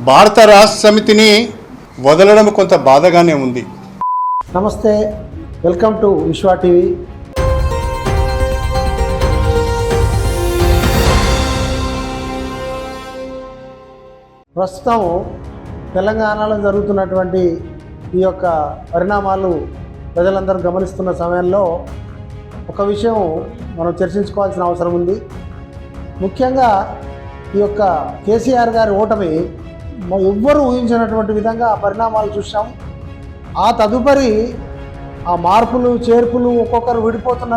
భారత రాష్ట్ర సమితిని వదలడం కొంత బాధగానే ఉంది. నమస్తే, వెల్కమ్ టు విశ్వ టీవీ. ప్రస్తుతం తెలంగాణలో జరుగుతున్నటువంటి ఈ యొక్క పరిణామాలు ప్రజలందరూ గమనిస్తున్న సమయంలో ఒక విషయం మనం చర్చించుకోవాల్సిన అవసరం ఉంది. ముఖ్యంగా ఈ యొక్క కేసీఆర్ గారి ఓటమి ఎవ్వరూ ఊహించినటువంటి విధంగా పరిణామాలు చూసాం. ఆ తదుపరి ఆ మార్పులు చేర్పులు ఒక్కొక్కరు విడిపోతున్న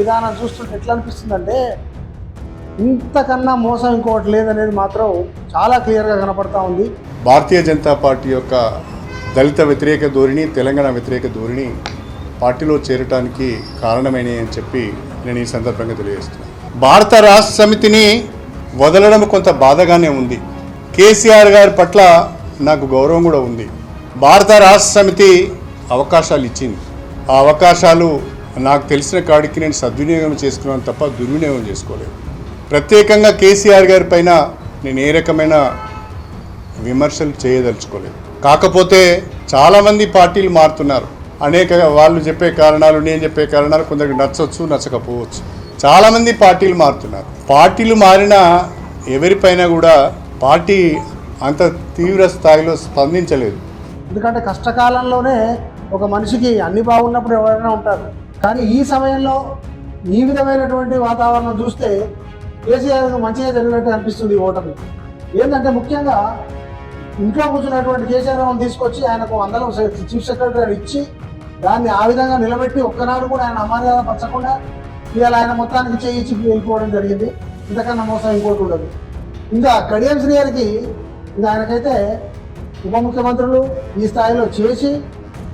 విధానం చూస్తుంటే ఎట్లా అనిపిస్తుందంటే ఇంతకన్నా మోసం ఇంకోటి లేదనేది మాత్రం చాలా క్లియర్గా కనపడతా ఉంది. భారతీయ జనతా పార్టీ యొక్క దళిత వ్యతిరేక ధోరణి, తెలంగాణ వ్యతిరేక ధోరణి పార్టీలో చేరటానికి కారణమైనవి అని చెప్పి నేను ఈ సందర్భంగా తెలియజేస్తున్నాను. భారత రాష్ట్ర సమితిని వదలడం కొంత బాధగానే ఉంది. కేసీఆర్ గారి పట్ల నాకు గౌరవం కూడా ఉంది. భారత రాష్ట్ర సమితి అవకాశాలు ఇచ్చింది. ఆ అవకాశాలు నాకు తెలిసిన కాడికి నేను సద్వినియోగం చేసుకున్నాను తప్ప దుర్వినియోగం చేసుకోలేదు. ప్రత్యేకంగా కేసీఆర్ గారి పైన నేను ఏ రకమైన విమర్శలు చేయదలుచుకోలేదు. కాకపోతే చాలామంది పార్టీలు మారుతున్నారు. అనేక వాళ్ళు చెప్పే కారణాలు, నేను చెప్పే కారణాలు కొందరికి నచ్చవచ్చు, నచ్చకపోవచ్చు. చాలామంది పార్టీలు మారుతున్నారు. పార్టీలు మారిన ఎవరిపైన కూడా పార్టీ అంత తీవ్ర స్థాయిలో స్పందించలేదు. ఎందుకంటే కష్టకాలంలోనే ఒక మనిషికి అన్ని బాగున్నప్పుడు ఎవరైనా ఉంటారు. కానీ ఈ సమయంలో ఈ విధమైనటువంటి వాతావరణం చూస్తే కేసీఆర్ మంచిగా జరిగినట్టు అనిపిస్తుంది. ఓటమి ఏంటంటే ముఖ్యంగా ఇంట్లో కూర్చున్నటువంటి కేసీఆర్ తీసుకొచ్చి ఆయనకు అందరం చీఫ్ సెక్రటరీ ఇచ్చి దాన్ని ఆ విధంగా నిలబెట్టి ఒక్కనాడు కూడా ఆయన అమర్యాద పరచకుండా ఇవాళ ఆయన మొత్తానికి చేయించి వెళ్ళిపోవడం జరిగింది. ఇంతకన్నా మోసం ఇంకోటి ఉండదు. ఇంకా కడియం శ్రీగారికి ఇంకా ఆయనకైతే ఉప ముఖ్యమంత్రులు ఈ స్థాయిలో చేసి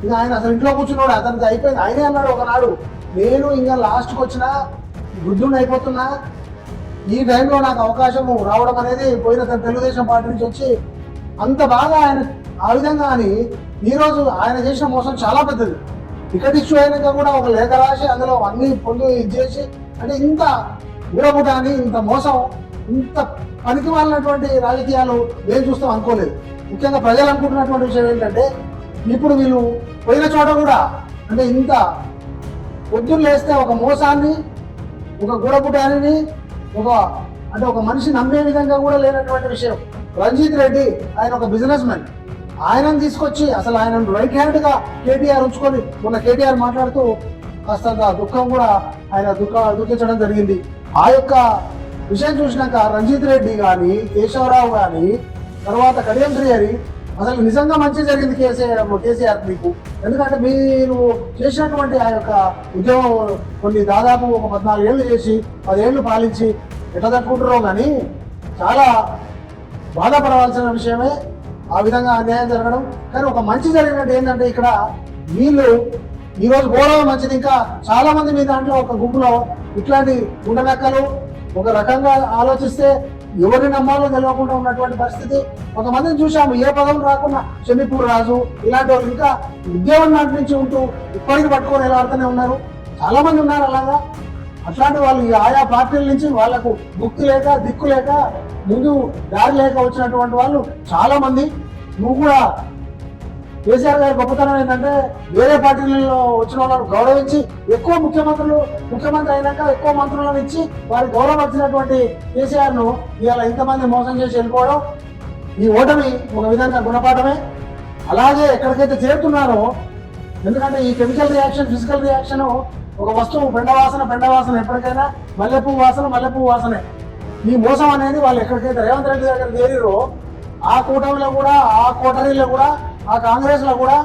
ఇంకా ఆయన అసలు ఇంట్లో కూర్చున్నాడు. అతనికి అయిపోయింది. ఆయనే అన్నాడు ఒకనాడు, నేను ఇంకా లాస్ట్కి వచ్చిన వృద్ధుని అయిపోతున్నా, ఈ టైంలో నాకు అవకాశం రావడం అనేది పోయిన తెలుగుదేశం పార్టీ నుంచి వచ్చి అంత బాగా ఆయన ఆ విధంగా అని ఈరోజు ఆయన చేసిన మోసం చాలా పెద్దది. టికెట్ ఇష్యూ అయినాక కూడా ఒక లేఖ రాసి అందులో అన్ని పొందు ఇది చేసి అంటే ఇంత విడబుటాన్ని, ఇంత మోసం, ఇంత పనికి మాలినటువంటి రాజకీయాలు నేను చూస్తాం అనుకోలేదు. ముఖ్యంగా ప్రజలు అనుకుంటున్నటువంటి విషయం ఏంటంటే ఇప్పుడు వీళ్ళు పోయిన చోట కూడా అంటే ఇంత పొద్దున్న లేస్తే ఒక మోసాన్ని, ఒక గూడపుటాన్ని, ఒక మనిషి నమ్మే విధంగా కూడా లేనటువంటి విషయం. రంజిత్ రెడ్డి ఆయన ఒక బిజినెస్ మ్యాన్, ఆయనను తీసుకొచ్చి అసలు ఆయన రైట్ హ్యాండ్గా కేటీఆర్ ఉంచుకొని మొన్న కేటీఆర్ మాట్లాడుతూ కాస్తంత దుఃఖం కూడా ఆయన దుఃఖించడం జరిగింది. ఆ యొక్క విషయం చూసినాక రంజిత్ రెడ్డి కానీ, కేశవరావు కానీ, తర్వాత కడియం శ్రీహరి అసలు నిజంగా మంచి జరిగింది కేసీఆర్ మీకు. ఎందుకంటే మీరు చేసినటువంటి ఆ యొక్క ఉద్యమం కొన్ని దాదాపు ఒక 14 ఏళ్ళు చేసి 10 ఏళ్ళు పాలించి ఎట్లా తట్టుకుంటారో కానీ చాలా బాధపడవలసిన విషయమే ఆ విధంగా అన్యాయం జరగడం. కానీ ఒక మంచి జరిగినట్టు ఏంటంటే ఇక్కడ వీళ్ళు ఈరోజు గౌరవం మంచిది. ఇంకా చాలా మంది మీ దాంట్లో ఒక గుంపులో ఇట్లాంటి గుండెలెక్కలు ఒక రకంగా ఆలోచిస్తే ఎవరిని నమ్మాలో తెలియకుండా ఉన్నటువంటి పరిస్థితి. కొంతమందిని చూసాము, ఏ పదవులు రాకుండా షమీపూర్ రాజు ఇలాంటి వాళ్ళు ఇంకా ఉద్యోగం నాటి నుంచి ఉంటూ ఇప్పటికి పట్టుకొని ఎలాడుతూనే ఉన్నారు. చాలా మంది ఉన్నారు అలాగా. అట్లాంటి వాళ్ళు ఆయా పార్టీల నుంచి వాళ్లకు గుర్తు లేక, దిక్కు లేక, ముందు దారి లేక వచ్చినటువంటి వాళ్ళు చాలా మంది. నువ్వు కూడా కేసీఆర్ గారి గొప్పతనం ఏంటంటే వేరే పార్టీలలో వచ్చిన వాళ్ళను గౌరవించి ఎక్కువ ముఖ్యమంత్రి అయినాక ఎక్కువ మంత్రులను ఇచ్చి వారికి గౌరవం వచ్చినటువంటి కేసీఆర్ను ఇవాళ ఇంతమంది మోసం చేసి వెళ్ళిపోవడం ఈ ఓటమి ఒక విధంగా గుణపాఠమే. అలాగే ఎక్కడికైతే చేరుతున్నారో, ఎందుకంటే ఈ కెమికల్ రియాక్షన్, ఫిజికల్ రియాక్షన్, ఒక వస్తువు పెండ వాసన ఎప్పటికైనా మల్లెపువ్వు వాసనే. ఈ మోసం అనేది వాళ్ళు ఎక్కడికైతే రేవంత్ రెడ్డి దగ్గర చేరిరో ఆ కూటమిలో కూడా, ఆ కోటరీలో కూడా, ఆ కాంగ్రెస్ లో కూడా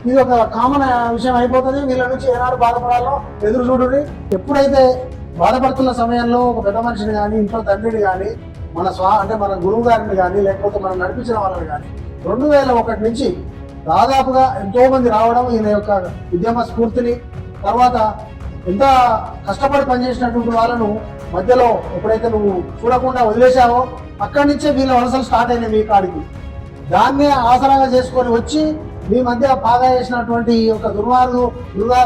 ఇది ఒక కామన్ విషయం అయిపోతుంది. వీళ్ళ నుంచి ఏనాడు బాధపడాలో ఎదురు చూడండి. ఎప్పుడైతే బాధపడుతున్న సమయంలో ఒక పెద్ద మనిషిని కానీ, ఇంట్లో తండ్రిని కానీ, మన గురువు గారిని కానీ, లేకపోతే మనం నడిపించిన వాళ్ళని కానీ 2001 నుంచి దాదాపుగా ఎంతో మంది రావడం, ఈయన యొక్క ఉద్యమ స్ఫూర్తిని, తర్వాత ఎంత కష్టపడి పనిచేసినటువంటి వాళ్ళను మధ్యలో ఎప్పుడైతే నువ్వు చూడకుండా వదిలేశావో అక్కడి నుంచే వీళ్ళ వలసలు స్టార్ట్ అయినాయి మీ కాడికి. దాన్నే ఆసరాగా చేసుకొని వచ్చి మీ మధ్య బాగా చేసినటువంటి ఒక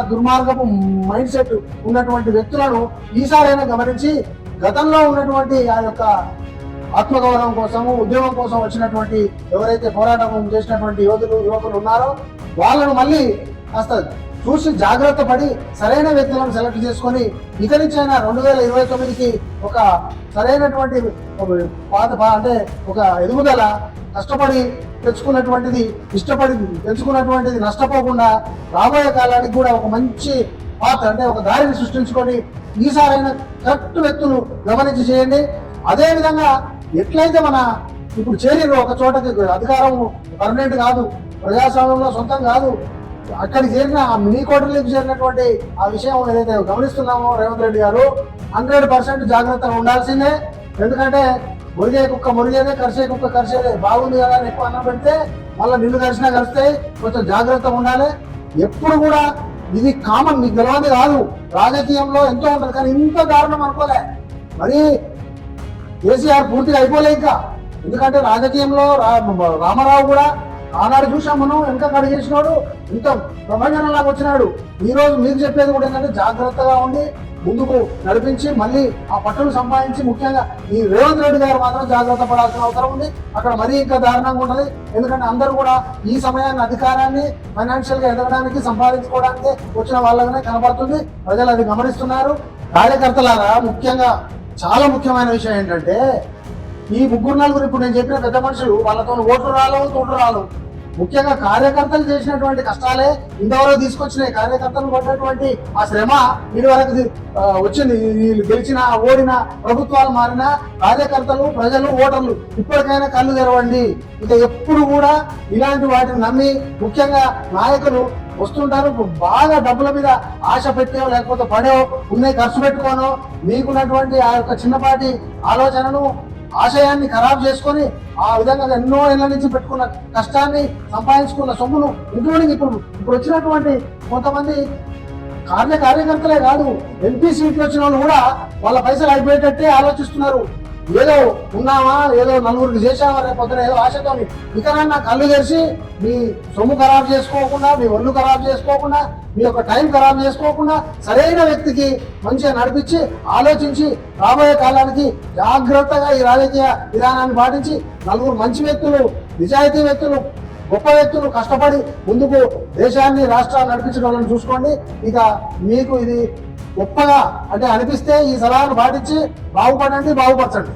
దుర్మార్గపు మైండ్ సెట్ ఉన్నటువంటి వ్యక్తులను ఈసారైనా గమనించి గతంలో ఉన్నటువంటి ఆ యొక్క ఆత్మగౌరవం కోసము ఉద్యమం కోసం వచ్చినటువంటి ఎవరైతే పోరాటం చేసినటువంటి యువకులు ఉన్నారో వాళ్ళను మళ్ళీ కాస్త చూసి జాగ్రత్త పడి సరైన వ్యక్తులను సెలెక్ట్ చేసుకొని ఇక నుంచైనా 2029కి ఒక సరైనటువంటి అంటే ఒక ఎదుగుదల కష్టపడి తెచ్చుకున్నటువంటిది ఇష్టపడి తెచ్చుకున్నటువంటిది నష్టపోకుండా రాబోయే కాలానికి కూడా ఒక మంచి పాత్ర అంటే ఒక దారిని సృష్టించుకొని ఈసారైన కరెక్ట్ వ్యక్తులు గమనించి చేయండి. అదేవిధంగా ఎట్లయితే మన ఇప్పుడు చేరిన ఒక చోటకి అధికారం పర్మనెంట్ కాదు, ప్రజాస్వామ్యంలో సొంతం కాదు, అక్కడికి చేరిన ఆ మినీ కోటరీకి చేరినటువంటి ఆ విషయం ఏదైతే గమనిస్తున్నామో రేవంత్ రెడ్డి గారు 100% జాగ్రత్తగా ఉండాల్సిందే. ఎందుకంటే మురిగే కుక్క మురిగేదే, కరిసే కుక్క కరిసేదే. బాగుంది కదా అని ఎక్కువ అన్నం పెడితే మళ్ళీ నిన్ను కరిసినా కరిస్తాయి. కొంచెం జాగ్రత్తగా ఉండాలి. ఎప్పుడు కూడా ఇది కామన్, మీకు తెలియదు కాదు, రాజకీయంలో ఎంతో ఉంటుంది కానీ ఇంత దారుణం అనుకోలే. మరి కేసీఆర్ పూర్తిగా అయిపోలే ఇంకా. ఎందుకంటే రాజకీయంలో రామారావు కూడా ఆనాడు చూసాం మనం, వెనక కడిగేసినాడు, ఇంత ప్రపంచంలాగా వచ్చినాడు. ఈ రోజు మీకు చెప్పేది కూడా ఏంటంటే జాగ్రత్తగా ఉండి ముందుకు నడిపించి మళ్ళీ ఆ పట్టును సంపాదించి, ముఖ్యంగా ఈ రేవంత్ రెడ్డి గారు మాత్రం జాగ్రత్త పడాల్సిన అవసరం ఉంది. అక్కడ మరీ ఇంకా దారుణంగా ఉంటుంది. ఎందుకంటే అందరూ కూడా ఈ సమయాన్ని అధికారాన్ని ఫైనాన్షియల్ గా ఎదగడానికి సంపాదించుకోవడానికి వచ్చిన వాళ్ళగానే కనబడుతుంది. ప్రజలు అది గమనిస్తున్నారు. కార్యకర్తలారా ముఖ్యంగా చాలా ముఖ్యమైన విషయం ఏంటంటే ఈ 3-4 ఇప్పుడు నేను చెప్పిన పెద్ద మనుషులు వాళ్ళతో ఓట్లు రాలేవు, తోట్లు రాలేవు. ముఖ్యంగా కార్యకర్తలు చేసినటువంటి కష్టాలే ఇంతవరకు తీసుకొచ్చినాయి. కార్యకర్తలు పడినటువంటి ఆ శ్రమ వీడి వరకు వచ్చింది. వీళ్ళు గెలిచిన ఓడిన ప్రభుత్వాలు మారిన కార్యకర్తలు, ప్రజలు, ఓటర్లు ఇప్పటికైనా కళ్ళు తెరవండి. ఇక ఎప్పుడు కూడా ఇలాంటి వాటిని నమ్మి ముఖ్యంగా నాయకులు వస్తుంటారు, బాగా డబ్బుల మీద ఆశ పెట్టేవో లేకపోతే పడేవో ఉన్నాయి ఖర్చు పెట్టుకోనో మీకున్నటువంటి ఆ యొక్క చిన్నపాటి ఆలోచనను ఆశయాన్ని ఖరాబ్ చేసుకొని ఆ విధంగా ఎన్నో ఏళ్ల నుంచి పెట్టుకున్న కష్టాన్ని సంపాదించుకున్న సొమ్మును ఇంక్లూడింగ్ ఇప్పుడు వచ్చినటువంటి కొంతమంది కార్యకర్తలే కాదు, ఎంపీ సీట్లు వచ్చిన వాళ్ళు కూడా వాళ్ళ పైసలు అయిపోయేటట్టే ఆలోచిస్తున్నారు. ఏదో ఉన్నామా, ఏదో నలుగురికి చేసామా, రేపొద్దున ఏదో ఆశతో ఇకనన్నా కళ్ళు తెరిచి మీ సొమ్ము ఖరాబ్ చేసుకోకుండా, మీ ఒళ్ళు ఖరాబ్ చేసుకోకుండా, మీ యొక్క టైం ఖరాబ్ చేసుకోకుండా సరైన వ్యక్తికి మంచిగా నడిపించి ఆలోచించి రాబోయే కాలానికి జాగ్రత్తగా ఈ రాజకీయ విధానాన్ని పాటించి నలుగురు మంచి వ్యక్తులు, నిజాయితీ వ్యక్తులు, గొప్ప వ్యక్తులు కష్టపడి ముందుకు దేశాన్ని రాష్ట్రాన్ని నడిపించడం వాళ్ళని చూసుకోండి. ఇక మీకు ఇది గొప్పగా అంటే అనిపిస్తే ఈ సలహాను పాటించి బాగుపడండి, బాగుపరచండి.